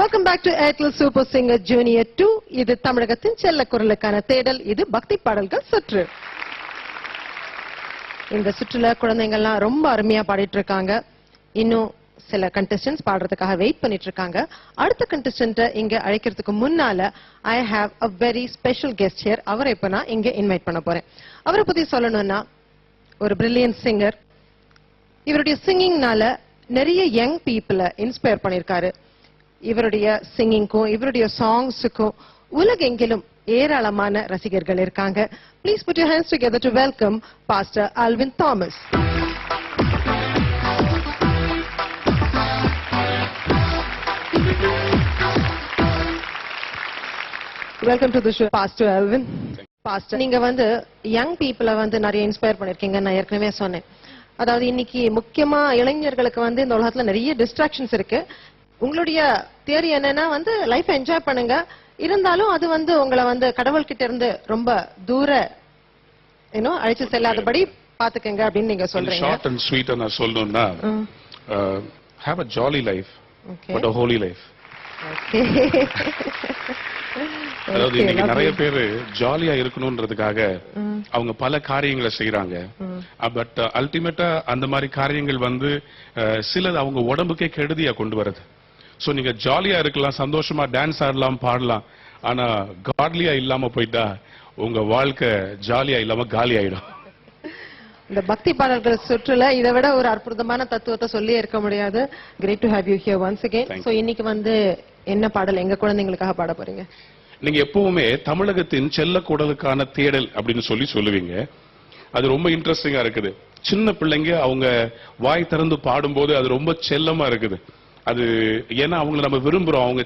Welcome back to Airtel Super Singer Junior 2. இது தமிழகத்தின் செல்ல குரலுக்கான தேடல். இது பக்தி பாடல்கள் சுற்று. இந்த சுற்றுல குழந்தைங்கள்லாம் ரொம்ப அருமையா பாடிட்டு இருக்காங்க. இன்னும் சில கண்டெஸ்டன்ட்ஸ் பாடுறதுக்காக வெயிட் பண்ணிட்டு இருக்காங்க. அடுத்த கண்டெஸ்டன்ட் இங்க அழைக்கிறதுக்கு முன்னால I have a very special guest here. அவரை இப்ப நான் இங்க இன்வைட் பண்ண போறேன். அவரை பத்தி சொல்லணும்னா ஒரு பிரில்லியன்ட் சிங்கர். இவருடைய சிங்கிங்னால நிறைய யங் பீப்புளை இன்ஸ்பயர் பண்ணிருக்காரு. இவருடைய சிங்கிங்க்கும் இவருடைய சாங்ஸுக்கும் உலகெங்கிலும் ஏராளமான ரசிகர்கள் இருக்காங்க. Please put your hands together to welcome Pastor Alvin Thomas. Welcome to the show, Pastor Alvin. Pastor, நீங்க யங் பீப்புளை நிறைய இன்ஸ்பயர் பண்ணிருக்கீங்க. நான் ஏற்கனவே சொன்னேன். அதாவது இன்னைக்கு முக்கியமா இளைஞர்களுக்கு இந்த உலகத்துல நிறைய டிஸ்ட்ராக்ஷன்ஸ் இருக்கு. உங்களுடைய தியரி என்னன்னா லைஃப் என்ஜாய் பண்ணுங்க, இருந்தாலும் அது உங்களை கடவுள் கிட்ட இருந்து ரொம்ப தூர அழைச்சு செல்லாதபடி பாத்துக்கங்க அப்படின்னு நீங்க சொல்றீங்க. ஷார்ட் அண்ட் ஸ்வீட்டா நான் சொல்லணும்னா have a jolly life but a holy life. Okay. அதாவது இன்னைக்கு நிறைய பேரு ஜாலியா இருக்கணும்ன்றதுக்காக அவங்க பல காரியங்களை செய்யறாங்க. பட் அல்டிமேட்டா அந்த மாதிரி காரியங்கள் சிலது அவங்க உடம்புக்கே கெடுதியா கொண்டு வருது. சோ நீங்க ஜாலியா இருக்கலாம், சந்தோஷமா டான்ஸ் ஆடலாம், பாடலாம். ஆனா காட்லியா இல்லாம போயிட்டா உங்க வாழ்க்கை ஜாலியா இல்லாம காலி ஆயிடும். இந்த பக்தி பாடல்கள் சுற்றுல இதை விட ஒரு அற்புதமான தத்துவத்தை சொல்லியே இருக்க முடியாது. Great to have you here once again. So இன்னைக்கு என்ன பாடல் எங்க குழந்தைங்களுக்காக பாட போறீங்க? நீங்க எப்பவுமே தமிழகத்தின் செல்ல குடலுக்கான தேடல் அப்படின்னு சொல்லுவீங்க. அது ரொம்ப இன்ட்ரெஸ்டிங்கா இருக்குது. சின்ன பிள்ளைங்க அவங்க வாய் திறந்து பாடும்போது அது ரொம்ப செல்லமா இருக்குது. அது ஏன்னா அவங்களை நம்ம விரும்புறோம். அவங்க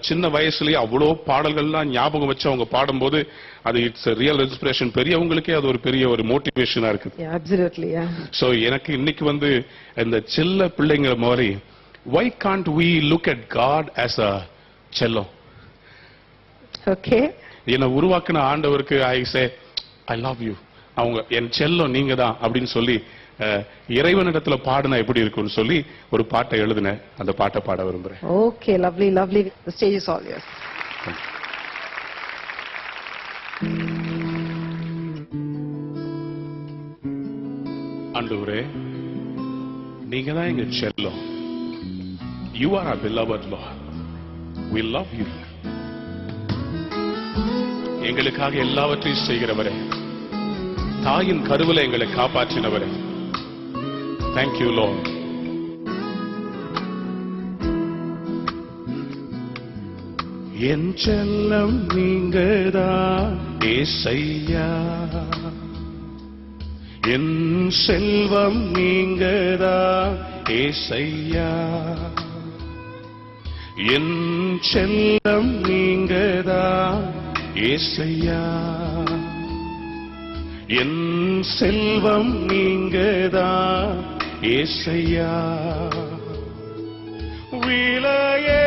சின்ன வயசுலயே அவ்வளோ பாடல்கள்லாம் ஞாபகம் வச்சு அவங்க பாடும்போது அது இட்ஸ் ரியல் இன்ஸ்பிரேஷன். பெரியவங்களுக்கே அது ஒரு பெரிய ஒரு மோட்டிவேஷனா இருக்குது. Absolutely, yeah. சோ எனக்கு இன்னைக்கு இந்த செல்ல பிள்ளைங்கிற மாதிரி why can't we look at God as a cello? Okay. என்ன உருவாக்குன ஆண்டவருக்கு I say I love you. அவங்க என் செல்லம் நீங்க தான் அப்படின்னு சொல்லி இறைவனிடத்துல பாடுனா எப்படி இருக்கும்னு சொல்லி ஒரு பாட்டை எழுதினேன். அந்த பாட்டை பாட விரும்புறேன். Okay, lovely, lovely. The stage is all yours. ஆண்டவரே, நீங்க தான் எங்க செல்லம். You are our beloved Lord. We love you. எங்களுக்காக எல்லாவற்றையும் செய்கிறவரே, தாயின் கருவில எங்களை காப்பாற்றினவரே, thank you Lord. என் செல்லம் நீங்கதான் ஏசையா, என் செல்வம் நீங்கதான் ஏசையா, என் செல்லம் நீங்கதான் ஏசையா, என் செல்வம் நீங்கதான் ஏசையா, விலையே